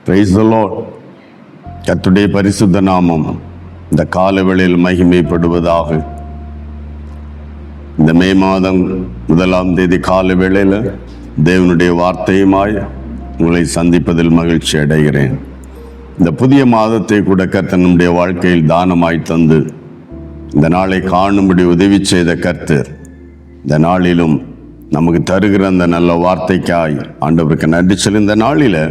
Praise the Lord. கர்த்தருடைய பரிசுத்த நாமம் இந்த காலவேளையில் மகிமைப்படுவதாக. இந்த மே மாதம் 1ஆம் தேதி காலவேளையில் தேவனுடைய வார்த்தையுமாய் உங்களை சந்திப்பதில் மகிழ்ச்சி அடைகிறேன். இந்த புதிய மாதத்தை கூட கர்த்தர் நம்முடைய வாழ்க்கையில் தானமாய் தந்து இந்த நாளை காணும்படி உதவி செய்த கர்த்தர் இந்த நாளிலும் நமக்கு தருகிற அந்த நல்ல வார்த்தைக்காய் ஆண்டவருக்கு நன்றி சொல்லி, இந்த நாளில்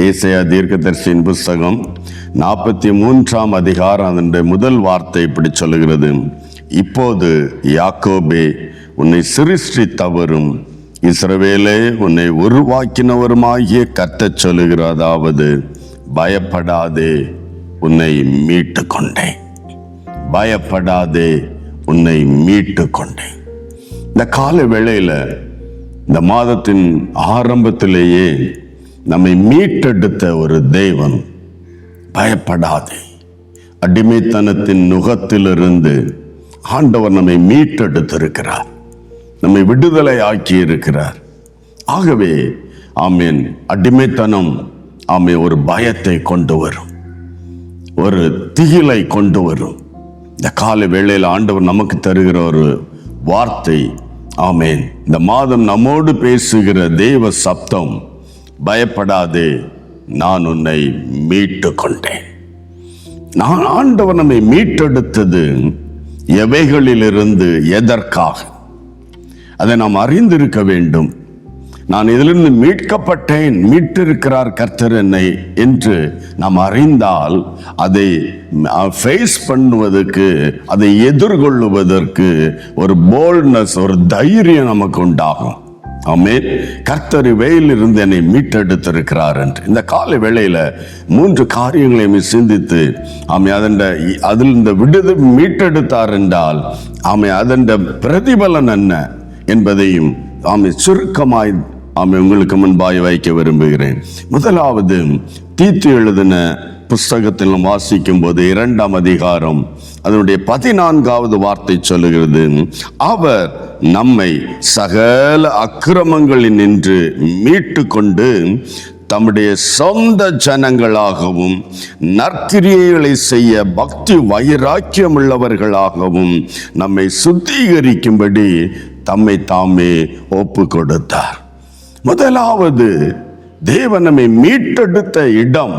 ஏசாயா தீர்க்கதரிசியின் புஸ்தகம் 43ஆம் அதிகாரம் அதனுடைய முதல் வார்த்தை இப்படி சொல்லுகிறது: இப்போது யாக்கோபே உன்னை சிருஷ்டித்தவரும் இஸ்ரவேலே உன்னை உருவாக்கினவருமாகிய கர்த்தர் சொல்லுகிறார், அதாவது பயப்படாதே, உன்னை மீட்டு கொண்டேன். பயப்படாதே, உன்னை மீட்டு கொண்டேன். இந்த கால வேளையில் இந்த மாதத்தின் ஆரம்பத்திலேயே நம்மை மீட்டெடுத்த ஒரு தேவன். பயப்படாதே, அடிமைத்தனத்தின் நுகத்திலிருந்து ஆண்டவர் நம்மை மீட்டெடுத்திருக்கிறார், நம்மை விடுதலை ஆக்கி இருக்கிறார். ஆகவே ஆமேன், அடிமைத்தனம் ஒரு பயத்தை கொண்டு வரும், ஒரு திகிலை கொண்டு வரும். இந்த கால வேளையில் ஆண்டவர் நமக்கு தருகிற ஒரு வார்த்தை, ஆமேன், இந்த மாதம் நம்மோடு பேசுகிற தேவ சப்தம், பயப்படாதே, நான் உன்னை மீட்டு கொண்டேன். நான் ஆண்டவர் நம்மை மீட்டெடுத்தது எவைகளிலிருந்து, எதற்காக, அதை நாம் அறிந்திருக்க வேண்டும். நான் இதிலிருந்து மீட்கப்பட்டேன், மீட்டிருக்கிறார் கர்த்தர் என்னை என்று நாம் அறிந்தால் அதை ஃபேஸ் பண்ணுவதற்கு, அதை எதிர்கொள்ளுவதற்கு ஒரு போல்ட்னஸ், ஒரு தைரியம் நமக்கு உண்டாகும். ஆமென். கர்த்தர் இவையிலிருந்து என்னை மீட்டெடுத்திருக்கிறார் என்று இந்த கால வேளையில 3 காரியங்களையும் சிந்தித்து அதில் இந்த விடுதலை மீட்டெடுத்தார் என்றால் அதன் பிரதிபலன் என்ன என்பதையும் சுருக்கமாய் உங்களுக்கு முன்பாய் வைக்க விரும்புகிறேன். முதலாவது, தீத்து எழுதின புஸ்தகத்தில் வாசிக்கும் போது 2ஆம் அதிகாரம் அதனுடைய 14வது வார்த்தை சொல்லுகிறது: அவர் நம்மை சகல அக்கிரமங்களில் நின்று மீட்டு கொண்டு தம்முடைய சொந்த ஜனங்களாகவும் நற்கிரியைகளை செய்ய பக்தி வைராக்கியம் உள்ளவர்களாகவும் நம்மை சுத்திகரிக்கும்படி தம்மை தாமே ஒப்பு கொடுத்தார். முதலாவது, தேவன் நம்மை மீட்டெடுத்த இடம்,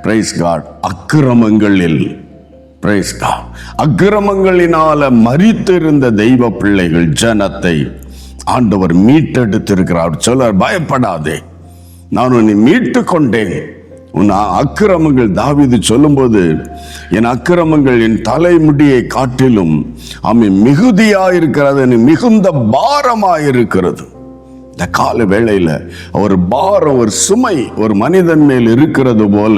பிரைஸ் காட், அக்கிரமங்களில். Praise God. அக்கிரமங்களினால மரித்திருந்த தெய்வ பிள்ளைகள், ஜனத்தை ஆண்டவர் மீட்டெடுத்திருக்கிறார். சொல்றார், பயப்படாதே, நான் உன்னை மீட்டு கொண்டேன். உன் அக்கிரமங்கள், தாவீது சொல்லும்போது, என் அக்கிரமங்கள் என் தலைமுடியை காட்டிலும் மிகுதியாயிருக்கிறது, மிகுந்த பாரமாயிருக்கிறது. இந்த கால வேளையில ஒரு பாரம், ஒரு சுமை ஒரு மனிதன் மேல் இருக்கிறது போல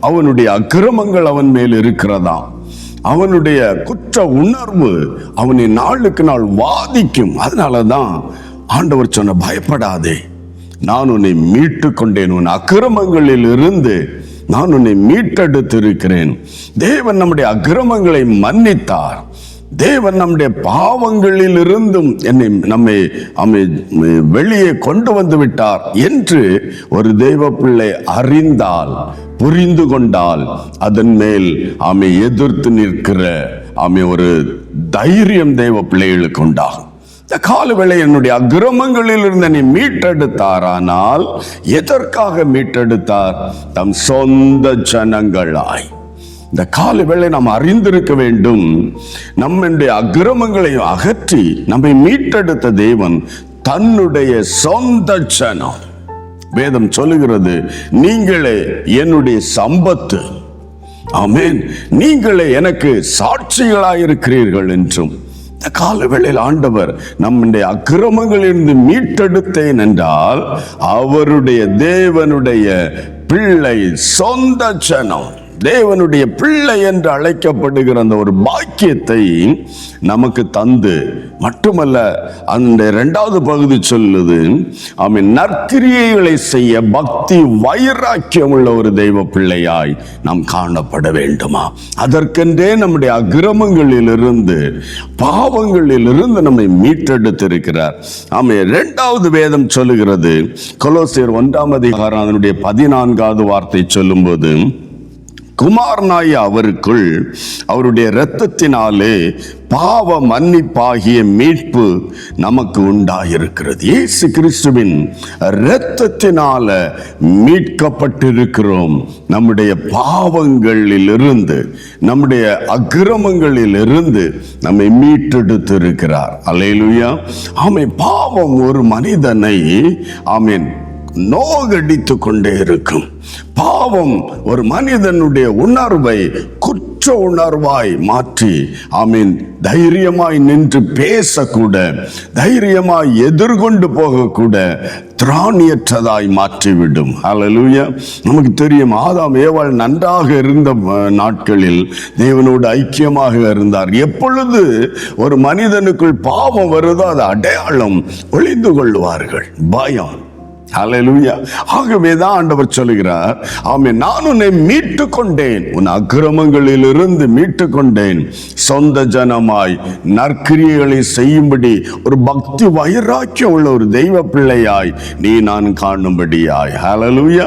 அவனுடைய அக்கிரமங்கள் அவன் மேல் இருக்கிறதாம். அவனுடைய குற்ற உணர்வு அவனை நாளுக்கு நாள் வாதிக்கும். அதனாலதான் ஆண்டவர் சொன்ன, பயப்படாதே, நான் உன்னை மீட்டு கொண்டேன், உன் அக்கிரமங்களில் இருந்து நான் உன்னை மீட்டெடுத்திருக்கிறேன். தேவன் நம்முடைய அக்கிரமங்களை மன்னித்தார். தேவன் நம்முடைய பாவங்களில் இருந்தும் நம்மை வெளியே கொண்டு வந்து விட்டார் என்று ஒரு தெய்வ பிள்ளை அறிந்தால், புரிந்து கொண்டால், அதன் மேல் எதிர்த்து நிற்கிற ஒரு தைரியம் தெய்வ பிள்ளைகளுக்கு உண்டாகும். இந்த காலவேளை என்னுடைய அக்கிரமங்களில் இருந்து என்னை மீட்டெடுத்தாரானால் எதற்காக மீட்டெடுத்தார்? தம் சொந்த ஜனங்களாய். இந்த கால வேளை நாம் அறிந்திருக்க வேண்டும், நம்முடைய அக்கிரமங்களை அகற்றி நம்மை மீட்டெடுத்த தேவன் தன்னுடைய சொந்த ஜனம். வேதம் சொல்லுகிறது, நீங்களே என்னுடைய சம்பத்து, ஆமென், நீங்களே எனக்கு சாட்சிகளாயிருக்கிறீர்கள் என்றும். இந்த கால வேளையில் ஆண்டவர் நம்முடைய அக்கிரமங்களிலிருந்து மீட்டெடுத்தேன் என்றால் அவருடைய தேவனுடைய பிள்ளை, சொந்த ஜனம். தேவனுடைய பிள்ளை என்று அழைக்கப்படுகிற அந்த ஒரு பாக்கியத்தை நமக்கு தந்து, மட்டுமல்ல அந்த 2வது பகுதி சொல்லுது, ஆமென், நற்கிரியைகளை செய்ய பக்தி வைராக்கியம் உள்ள ஒரு தெய்வ பிள்ளையாய் நாம் காணப்பட வேண்டுமா? அதற்கென்றே நம்முடைய அக்கிரமங்களிலிருந்து, பாவங்களிலிருந்து நம்மை மீட்டெடுத்திருக்கிறார். ஆமென். 2வது வேதம் சொல்லுகிறது, கொலோசியர் 1ஆம் அதிகாரம் அதனுடைய 14வது வார்த்தை சொல்லும்போது, குமாரனாய அவருக்குள் அவருடைய இரத்தத்தினாலே பாவ மன்னிப்பாகிய மீட்பு நமக்கு உண்டாயிருக்கிறது. இயேசு கிறிஸ்துவின் இரத்தத்தினால மீட்கப்பட்டிருக்கிறோம். நம்முடைய பாவங்களிலிருந்து, நம்முடைய அக்கிரமங்களிலிருந்து நம்மை மீட்டெடுத்திருக்கிறார். அல்லேலூயா. ஆமென். பாவம் ஒரு மனிதனை, ஆமென், நோகடித்து கொண்டே இருக்கும். பாவம் ஒரு மனிதனுடைய உணர்வை குற்ற உணர்வாய் மாற்றி, ஆமீன், தைரியமாய் நின்று பேசக்கூட, தைரியமாய் எதிர்கொண்டு போகக்கூட திராணியற்றதாய் மாற்றிவிடும். ஹல்லேலூயா. நமக்கு தெரியும், ஆதாம் ஏவாள் நன்றாக இருந்த நாட்களில் தேவனோடு ஐக்கியமாக இருந்தார். எப்பொழுது ஒரு மனிதனுக்குள் பாவம் வருதோ அது அடையாளம் ஒளிந்து கொள்வார்கள், பயம். ஹல்லேலூயா. ஆகவேதான் ஆண்டவர் சொல்லுகிறார், ஆமென், நான் உன்னை மீட்டு கொண்டேன், உன் அக்கிரமங்களிலிருந்து மீட்டு கொண்டேன், சொந்த ஜனமாய் நற்கிரியைகளை செய்யும்படி ஒரு பக்தி வைராக்கியம் உள்ள ஒரு தெய்வ பிள்ளையாய் நீ நான் காணும்படியாய். ஹல்லேலூயா.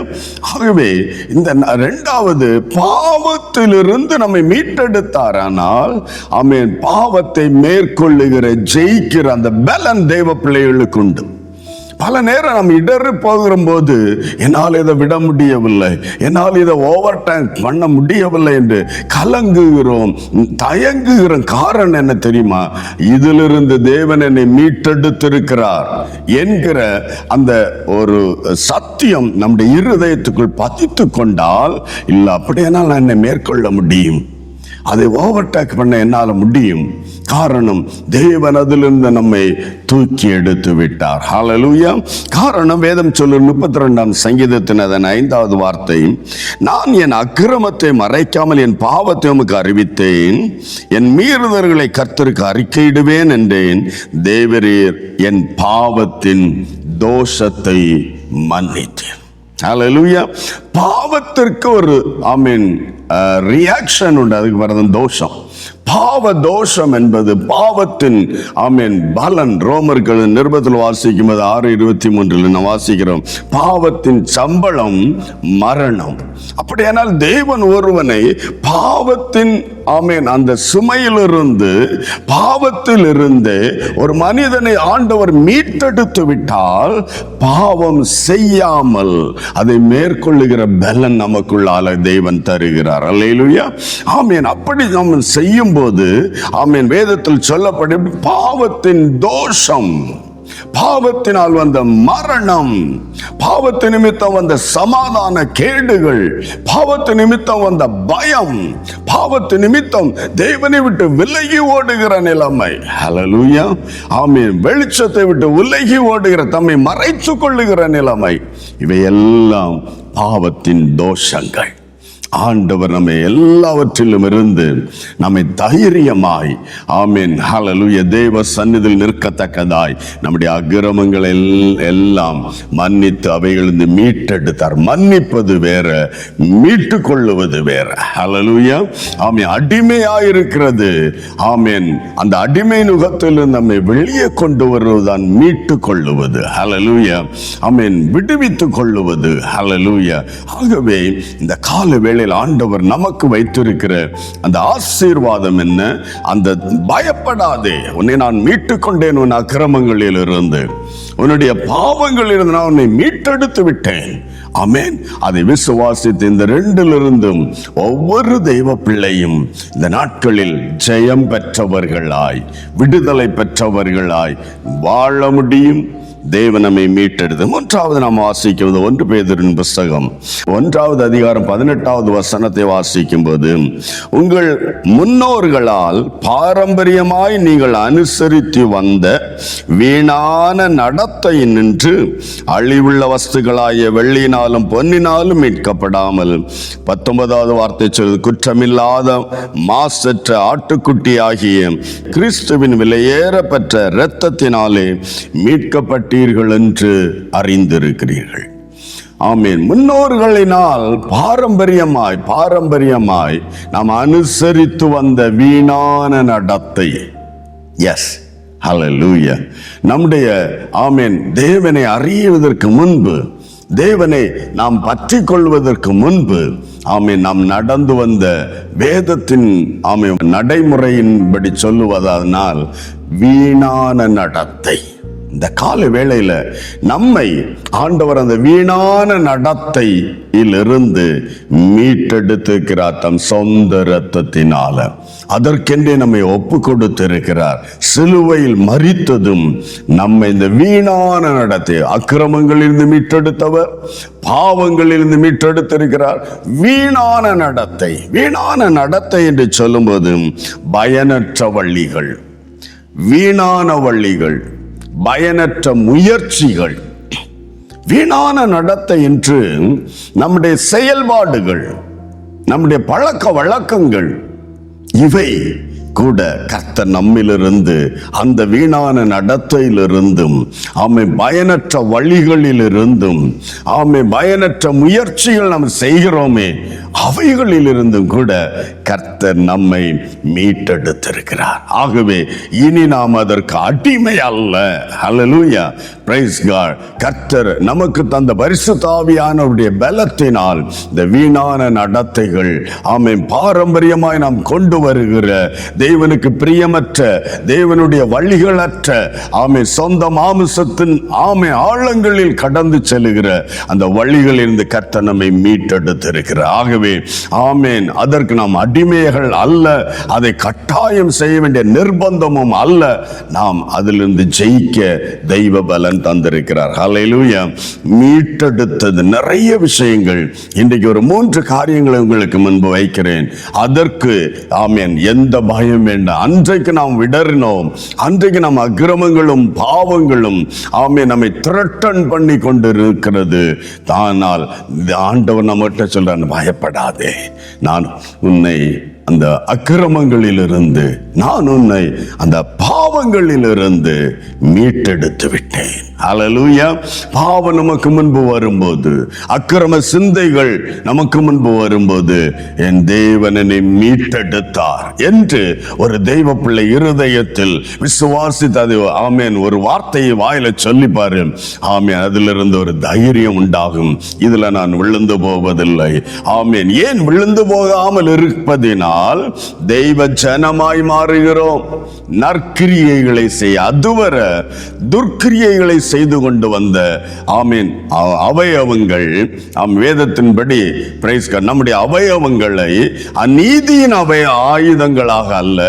ஆகவே இந்த 2வது பாவத்திலிருந்து நம்மை மீட்டெடுத்தார். ஆனால் ஆமென், பாவத்தை மேற்கொள்ளுகிற, ஜெயிக்கிற அந்த பலன் தெய்வ பிள்ளைகளுக்கு உண்டு. பல நேரம் நம்ம இடறி போகிற போது, என்னால் இதை விட முடியவில்லை, என்னால் இதை ஓவர் டைம் பண்ண முடியவில்லை என்று கலங்குகிறோம், தயங்குகிறோம். காரணம் என்ன தெரியுமா? இதிலிருந்து தேவன் என்னை மீட்டெடுத்திருக்கிறார் என்கிற அந்த ஒரு சத்தியம் நம்முடைய இருதயத்துக்குள் பதித்து கொண்டால், இல்லை அப்படியானால் நான் என்னை மேற்கொள்ள முடியும், அதை ஓவர்டேக் பண்ண என்னால் முடியும். காரணம், தேவன் அதிலிருந்து நம்மை தூக்கி எடுத்து விட்டார். ஹல்லேலூயா. காரணம், வேதம் சொல்லு 32ஆம் சங்கீதத்தின் அதன் 5வது வார்த்தை, நான் என் அக்கிரமத்தை மறைக்காமல் என் பாவத்தை உமக்கு அறிவித்தேன், என் மீறுதல்களை கர்த்தருக்கு அறிக்கையிடுவேன் என்றேன், தேவரீர் என் பாவத்தின் தோஷத்தை மன்னித்தேன். ஹல்லேலூயா. பாவத்திற்கு ஒரு, ஆமென், ரியாக்ஷன் உண்டு. அதுக்கு வரது தோஷம். பாவ தோஷம் என்பது பாவத்தின், ஆமென், பலன். ரோமர்கள் நிருபத்தில் வாசிக்கும் 6:23 நாம் வாசிக்கிறோம், பாவத்தின் சம்பளம் மரணம். அப்படியானால் தேவன் ஒருவனை பாவத்தின், ஆமென், அந்த சுமையிலிருந்து, பாவத்திலிருந்து ஒரு மனிதனை ஆண்டவர் மீட்டெடுத்து விட்டால், பாவம் செய்யாமல் அதை மேற்கொள்ளுகிற பலன் நமக்குள்ளால தேவன் தருகிறார். அல்லேலூயா. ஆமென். அப்படி நாம் செய்யும் போது, ஆமென், வேதத்தில் சொல்லப்படும் பாவத்தின் தோஷம், பாவத்தினால் வந்த மரணம், பாவத்து நிமித்தம் வந்த சமாதான கேடுகள், பாவத்து நிமித்தம் வந்த பயம், பாவத்து நிமித்தம் தேவனை விட்டு விலகி ஓடுகிற நிலைமை. ஹல்லேலூயா. ஆமென். வெளிச்சத்தை விட்டு விலகி ஓடுகிற, தம்மை மறைத்துக் கொள்ளுகிற நிலைமை, இவையெல்லாம் பாவத்தின் தோஷங்கள். ஆண்டவர் நம்மை எல்லாவற்றிலும் இருந்து நம்மை தைரியமாய், ஆமென், ஹல்லேலூயா, தேவ சந்நிதியில் நிற்கத்தக்கதாய் நம்முடைய அக்கிரமங்களை எல்லாம் மன்னித்து அவைகளிலிருந்து மீட்டெடுத்தார். மன்னிப்பது வேற, மீட்டு கொள்ளுவது வேற. ஹல்லேலூயா. ஆமென். அடிமையாயிருக்கிறது, ஆமென், அந்த அடிமை நுகத்தில் நம்மை வெளியே கொண்டு வருவதுதான் மீட்டு கொள்ளுவது. ஹல்லேலூயா. ஆமென். விடுவித்துக் கொள்ளுவது. ஹல்லேலூயா. ஆகவே இந்த கால வேளை ஆண்டவர் நமக்கு வைத்திருக்கிற அந்த ஆசீர்வாதம் என்ன? அந்த பயப்படாதே, உன்னை நான் மீட்டுக் கொண்டேன், உன் அக்கிரமங்களில் இருந்து, உன்னுடைய பாவங்களில் இருந்து நான் உன்னை மீட்டெடுத்து விட்டேன். ஆமென். அதை விசுவாசித்து இந்த 2லிருந்தும் ஒவ்வொரு தெய்வ பிள்ளையும் இந்த நாட்களில் ஜெயம் பெற்றவர்களாய், விடுதலை பெற்றவர்களாய் வாழ முடியும். தேவன் நம்மை மீட்டெடுத்து. மூன்றாவது நாம் வாசிக்கும்போது 1 பேதுருவின் புஸ்தகம் 1வது அதிகாரம் 18வது வசனத்தை வாசிக்கும் போது, உங்கள் முன்னோர்களால் பாரம்பரியமாய் நீங்கள் அனுசரித்து வந்த வீணான நடத்தை நின்று அழிவுள்ள வஸ்துகளாகிய வெள்ளியினாலும் பொன்னினாலும் மீட்கப்படாமல் 19வது வார்த்தை சொல்வது, குற்றமில்லாத மாசற்ற ஆட்டுக்குட்டி ஆகிய கிறிஸ்துவின் விலையேறப்பெற்ற இரத்தத்தினாலே மீட்கப்பட்டீர்கள் என்று அறிந்திருக்கிறீர்கள். ஆமென். முன்னோர்களினால் பாரம்பரியமாய் நாம் அனுசரித்து வந்த வீணான நடத்தை. எஸ், ஹல்லேலூயா. நம்முடைய ஆமென் தேவனை அறியுவதற்கு முன்பு, தேவனை நாம் பற்றி கொள்வதற்கு முன்பு, ஆமென், நாம் நடந்து வந்த வேதத்தின் ஆமென் நடைமுறையின்படி சொல்லுவதனால் வீணான நடத்தை. இந்த கால வேளையில நம்மை ஆண்டவர் அந்த வீணான நடத்தையிலிருந்து மீட்டெடுத்திருக்கிறார் தம் சொந்த இரத்தத்தினால. அதற்கென்றே நம்மை ஒப்பு கொடுத்திருக்கிறார். சிலுவையில் மரித்ததும் நம்மை இந்த வீணான நடத்தை, அக்கிரமங்களிலிருந்து மீட்டெடுத்தவர், பாவங்களிலிருந்து மீட்டெடுத்திருக்கிறார். வீணான நடத்தை என்று சொல்லும்போது பயனற்ற வழிகள், வீணான வழிகள், பயனற்ற முயற்சிகள், வீணான நடத்தை என்று நம்முடைய செயல்பாடுகள், நம்முடைய பழக்க வழக்கங்கள், இவை கூட கர்த்தர் நம்மிலிருந்து அந்த வீணான நடத்தையிலிருந்தும், பயனற்ற வழிகளிலிருந்தும், பயனற்ற முயற்சிகள் நாம் செய்கிறோமே, அவைகளிலிருந்தும் கூட கர்த்தர் நம்மை மீட்டெடுத்திருக்கிறார். ஆகவே இனி நாம் அதற்கு அடிமை அல்ல. ஹல்லேலூயா, பிரைஸ் காட். கர்த்தர் நமக்கு தந்த பரிசுத்த ஆவியானவருடைய பலத்தினால் இந்த வீணான நடத்தைகள், பாரம்பரியமாய் நாம் கொண்டு வருகிற தேவனுக்கு பிரியமற்ற, தேவனுடைய வழிகளற்ற, சொந்த மாமிசத்தின் ஆழங்களில் கடந்து செல்லுகிற அந்த வழிகளிலிருந்து கர்த்தர் நம்மை மீட்டெடுத்திருக்கிறார். ஆகவே ஆமென், அதற்கு நாம் அடிமைகள் அல்ல, அதை கட்டாயம் செய்ய வேண்டிய நிர்பந்தமும் அல்ல. நாம் அதிலிருந்து ஜெயிக்க தெய்வ பலன் தந்திருக்கிறார். ஹல்லேலூயா. மீட்டெடுத்தது நிறைய விஷயங்கள். இன்றைக்கு ஒரு 3 காரியங்களை உங்களுக்கு முன்பு வைக்கிறேன். அதற்கு ஆமென் எந்த பயம் வேண்டாம். அன்றைக்கு நாம் விடறினோம், அன்றைக்கு நாம் அக்கிரமங்களும் பாவங்களும் நம்மை த்ரெட்டன் பண்ணி கொண்டிருக்கிறது. ஆனால் ஆண்டவர் நம்மகிட்ட சொல்றான், பயப்படாதே, நான் உன்னை அந்த அக்கிரமங்களிலிருந்து, நான் உன்னை அந்த பாவங்களிலிருந்து மீட்டெடுத்து விட்டேன். ஹல்லேலூயா. பாவம் நமக்கு முன்பு வரும்போது, அக்கிரம சிந்தைகள் நமக்கு முன்பு வரும்போது, என் தேவன் என்னை மீட்டெடுத்தார் என்று ஒரு தெய்வ பிள்ளை இருதயத்தில் விசுவாசித்து ஆமென் ஒரு வார்த்தையை வாயில சொல்லி பாரு. ஆமென், அதிலிருந்து ஒரு தைரியம் உண்டாகும். இதுல நான் விழுந்து போவதில்லை. ஆமென். ஏன் விழுந்து போகாமல் இருப்பதினால் தெய்வ ஜனமாய் மாறுகிறோம். நற்கிரியைகளை செய்ய, அதுவரை துர்க்கிரியைகளை செய்து கொண்டு வந்த ஆமென் அவயவங்கள், வேதத்தின்படி நம்முடைய அவயவங்களை அநீதியின் ஆயுதங்களாக அல்ல,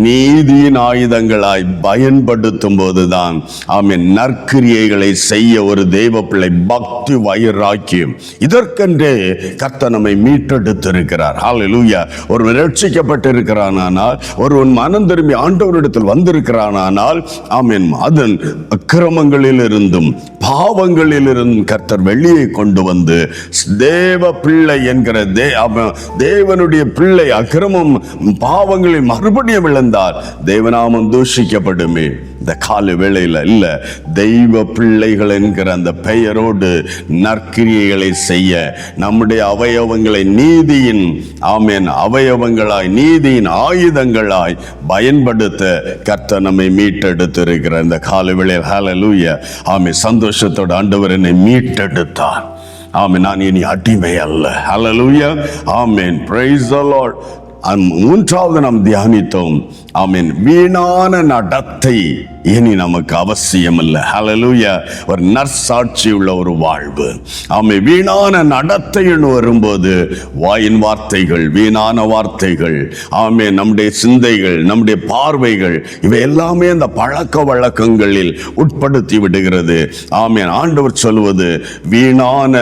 நீதியின் ஆயுதங்களாய் பயன்படுத்தும் போதுதான் ஆமென் நற்கிரியைகளை செய்ய ஒரு தெய்வ பிள்ளை பக்தி வைராக்கியம். இதற்கென்றே கர்த்தர் நம்மை மீட்டெடுத்திருக்கிறார். ஹல்லேலூயா. ஒருவன் ரட்சிக்கப்பட்டிருக்கிறானால், ஒருவன் மனம் திரும்பி ஆண்டவரிடத்தில் வந்திருக்கிறானால், ஆமென், அதன் அக்கிரமங்களிலிருந்தும் பாவங்களிலிருந்தும் கர்த்தர் வெளியே கொண்டு வந்து தேவ பிள்ளை என்கிற தேவனுடைய பிள்ளை அக்கிரமம் பாவங்களில் மறுபடியும் விழுந்தால் தேவநாமம் தூஷிக்கப்படுமே. இந்த கால வேளையில் இல்ல, தெய்வ பிள்ளைகள் என்கிற அந்த பெயரோடு நற்கிரியைகளை செய்ய, நம்முடைய அவயவங்களை நீதியின் ஆமென் அவயவங்களாய், நீதியின் ஆயுதங்களாய் பயன்படுத்த கர்த்தர் நம்மை மீட்டெடுத்திருக்கிற இந்த கால வேளையில் ஹல்லேலூயா. ஆமென், சந்தோஷத்தோடு ஆண்டவர் என்னை மீட்டெடுத்தார். ஆமென், நான் இனி அடிமை அல்ல. ஹல்லேலூயா. ஆமென், பிரைஸ் தி லார்ட். 3வது நாம் தியானித்தோம், ஆமென், வீணான நடத்தை இனி நமக்கு அவசியம் இல்லை. ஹல்லேலூயா. ஒரு நற்சாட்சி உள்ள ஒரு வாழ்வு. ஆமை வீணான நடத்தைன்னு வரும்போது வாயின் வார்த்தைகள், வீணான வார்த்தைகள், ஆமே நம்முடைய சிந்தைகள், நம்முடைய பார்வைகள், இவை எல்லாமே அந்த பழக்க வழக்கங்களில் உட்படுத்தி விடுகிறது. ஆமே ஆண்டவர் சொல்வது வீணான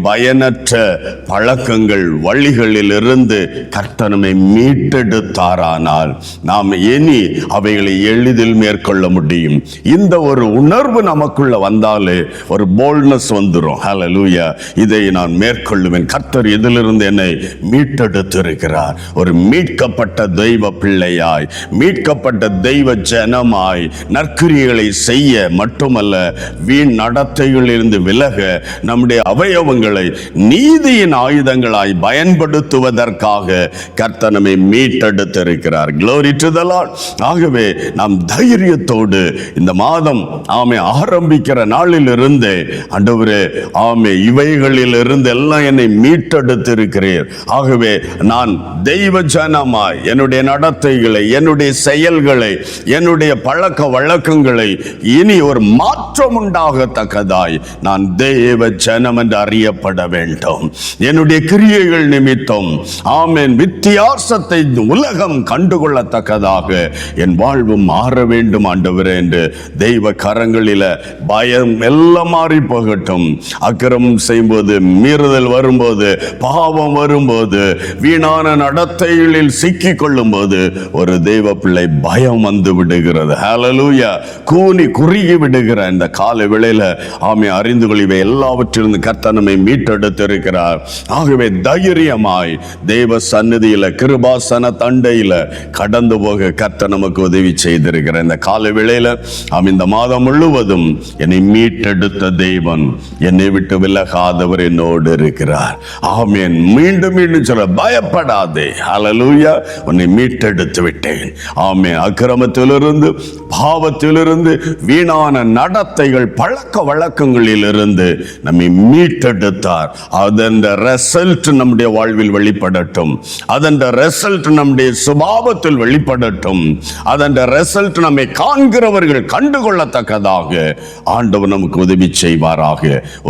பயனற்ற பழக்கங்கள் வழிகளில் இருந்து கர்த்தர் நம்மை மீட்டெடுத்தாரானால் நாம் இனி அவைகளை எளிதில் மேற்கொள்ள முடியும். இந்த ஒரு உணர்வு நமக்குள்ள வந்தாலே ஒரு போல்ட்னஸ் வந்துரும். ஹல்லேலூயா. இதை நான் மேற்கொள்ளுவேன், கர்த்தர் இதிலிருந்து என்னை மீட்டெடுத்திருக்கிறார். ஒரு மீட்கப்பட்ட தெய்வ பிள்ளையாய், மீட்கப்பட்ட தெய்வ ஜனமாய் நற்கிரியைகளை செய்ய மட்டுமல்ல, வீண் நடத்தைகளிலிருந்து விலக, நம்முடைய அவயவங்களை நீதியின் ஆயுதங்களாய் பயன்படுத்துவதற்காக கர்த்தர் நம்மை மீட்டெடுத்திருக்கிறார். Glory to the Lord. ஆகவே நாம் தைரியத்தோடு இந்த மாதம் ஆரம்பிக்கிற நாளில் இருந்தே, ஆண்டவரே இவைகளில் இருந்து எல்லாம் என்னை மீட்டெடுத்திருக்கிறீர். ஆகவே நான் தெய்வ ஜனமாய் என்னுடைய நடத்தைகளை, என்னுடைய செயல்களை, என்னுடைய பழக்க வழக்கங்களை இனி ஒரு மாற்றம் உண்டாகத்தக்கதாய் நான் தெய்வ ஜனம் என்று அறியப்பட வேண்டும். என்னுடைய கிரியைகள் நிமித்தம் வித்தியாசத்தை உலகம் கண்டுகொள்ளத்தக்கதாக என் வாழ்வு மாற வேண்டும் ஆண்டவரே என்று தெய்வ கரங்களில பயம் எல்லாம் மாறி போகட்டும். அக்கிரமம் செய்யும்போது, மீறுதல் வரும்போது, பாவம் வரும்போது, வீணான நடத்தைகளில் சிக்கிக் கொள்ளும் போது ஒரு தெய்வ பிள்ளை பயம் வந்து விடுகிறது. ஹல்லேலூயா. கூனி குறுகி விடுகிற இந்த கால வேளையில அறிந்து கொள்ளுவை எல்லாவற்றிலிருந்து கர்த்தர் நம்மை மீட்டெடுத்திருக்கிறார். ஆகவே தைரியமாய் தெய்வ சந்நிதியில, கிருபாசன தண்டையில கடந்து போக கர்த்தர் நமக்கு உதவி செய்திருக்கிற இந்த கால வேளையில இந்த மாதம் முழுவதும் என்னை மீட்டெடுத்த தெய்வன், என்னை விட்டு விலகாதவர் என்னோடு இருக்கிறார். ஆமென். மீண்டும் மீண்டும் சொல்ல, பயப்படாதே. ஹல்லேலூயா. உன்னை மீட்டெடுத்து விட்டேன். ஆமென். அக்கிரமத்திலிருந்து, பாவத்திலிருந்து, வீணான நடத்தைகள், பழக்க வழக்கங்களில் இருந்து நம்மை மீட்டெடுத்தார். அதன் ரிசல்ட் நம்முடைய வாழ்வில் வெளிப்படட்டும். அதன் ரிசல்ட் நம்முடைய சுபாவத்தில் வெளிப்படட்டும். அதன் ரிசல்ட் நம்மை காண்கிறவர்கள் கண்டுகொள்ளத்தக்கதாக ஆண்டவர் நமக்கு உதவி செய்வாராக.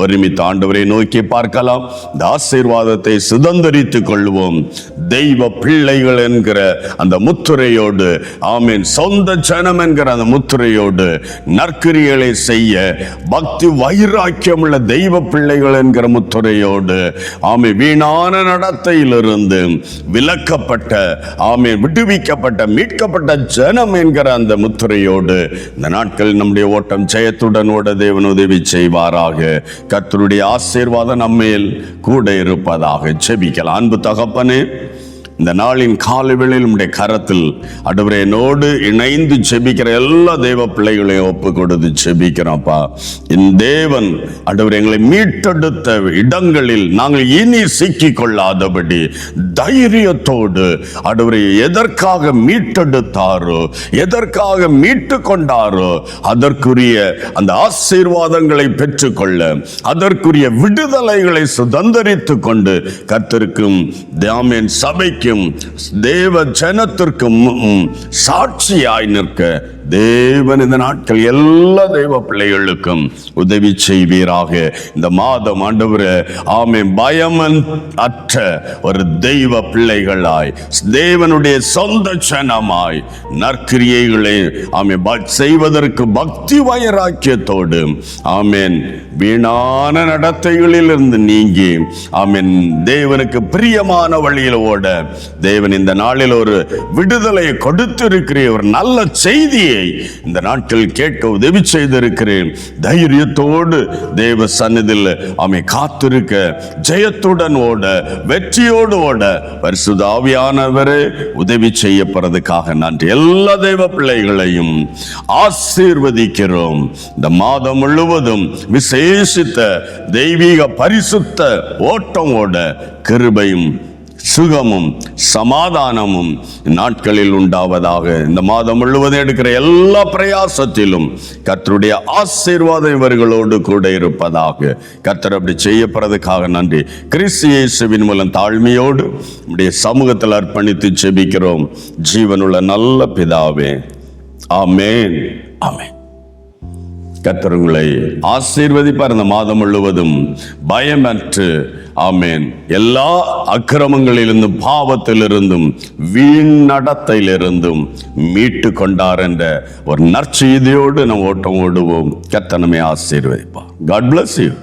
ஒருமித்த ஆண்டவரை நோக்கி பார்க்கலாம். இந்த ஆசீர்வாதத்தை சுதந்தரித்துக் கொள்வோம். தெய்வ பிள்ளைகள் என்கிற அந்த முத்திரையோடு, ஆமீன், சொந்த ஜனம் என்கிற அந்த முத்திரையோடு நற்கிரியைகளை செய்ய, பக்தி வைராக்கியம் உள்ள தெய்வ பிள்ளைகள் என்கிற முத்திரையோடு, ஆமீன், வீணான நடத்தையிலிருந்து விலக்கப்பட்ட, ஆமீன், விடுவிக்கப்பட்ட, மீட்கப்பட்ட ஜனம் என்கிற அந்த முத்திரையோடு இந்த நாட்கள் நம்முடைய ஓட்டம் ஜெயத்துடன் ஓட தேவன் உதவி செய்வாராக. கர்த்தருடைய ஆசீர்வாதம் நம்மேல் கூட இருப்பதாக. ஜெபிக்கலாம். அன்பு தகப்பனே, இந்த நாளின் காலவேளையில் உம்முடைய கரத்தில் ஆண்டவரே என்னோடு இணைந்து ஜெபிக்கிற எல்லா தேவ பிள்ளைகளையும் ஒப்பு கொடுத்து ஜெபிக்கிறோம்ப்பா. என் தேவன் ஆண்டவரே எங்களை மீட்டெடுத்த இடங்களில் நாங்கள் இனி சிக்கிக் கொள்ளாதபடி தைரியத்தோடு ஆண்டவரே எதற்காக மீட்டெடுத்தாரோ, எதற்காக மீட்டு கொண்டாரோ அதற்குரிய அந்த ஆசீர்வாதங்களை பெற்றுக்கொள்ள, அதற்குரிய விடுதலைகளை சுதந்தரித்துக் கொண்டு கர்த்தருக்கும் ஆமென் சபைக்கும் தேவ ஜனத்திற்கும் சாட்சியாய் நிற்க தேவன் இந்த நாட்கள் எல்லா தேவ பிள்ளைகளுக்கும் உதவி செய்வீராக. இந்த மாதம் ஆண்டவரே ஆமென் பயம் அற்ற ஒரு தெய்வ பிள்ளைகளாய், தேவனுடைய சொந்த ஜனமாய் நற்கிரியைகளை ஆமென் செய்வதற்கு பக்தி வைராக்கியத்தோடு, ஆமென், வீணான நடத்தைகளில் இருந்து நீங்கி, ஆமென், தேவனுக்கு பிரியமான வழியில் ஓட தேவன் இந்த நாளில் ஒரு விடுதலையை கொடுத்திருக்கிற ஒரு நல்ல செய்தியை இந்த நாட்கள் கேட்க உதவி செய்திருக்கிறேன். தைரியத்தோடு தேவ சந்நிதியில் ஆமென் காத்திருக்க, ஜெயத்துடன் ஓட, வெற்றியோடு ஓட பரிசுத்த ஆவியானவரே உதவி செய்யப்படுறதுக்காக நன்றி. எல்லா தேவ பிள்ளைகளையும் ஆசீர்வதிக்கிறோம். இந்த மாதம் முழுவதும் விசேஷித்த தெய்வீக பரிசுத்த ஓட்டம் ஓட கிருபையும் சுகமும் சமாதானமும் நாட்களில் உண்டாவதாக. இந்த மாதம் முழுவதும் எடுக்கிற எல்லா பிரயாசத்திலும் கர்த்தருடைய ஆசீர்வாதம் இவர்களோடு கூட இருப்பதாக. கர்த்தர் அப்படி செய்யப்படுறதுக்காக நன்றி. கிறிஸ்து இயேசுவின் மூலம் தாழ்மையோடு நம்முடைய சமூகத்தில் அர்ப்பணித்து ஜெபிக்கிறோம். ஜீவனுள்ள நல்ல பிதாவே, ஆமென், ஆமென். கர்த்தர் உங்களை ஆசீர்வதிப்பார். இந்த மாதம் முழுவதும் பயமற்று ஆமென் எல்லா அக்கிரமங்களிலிருந்தும் பாவத்திலிருந்தும் வீண் நடத்தையிலிருந்தும் மீட்டு கொண்டார் என்ற ஒரு நற்செய்தியோடு நம் ஓட்டம் ஓடுவோம். கர்த்தர் நம்மை ஆசீர்வதிப்பார். God bless you.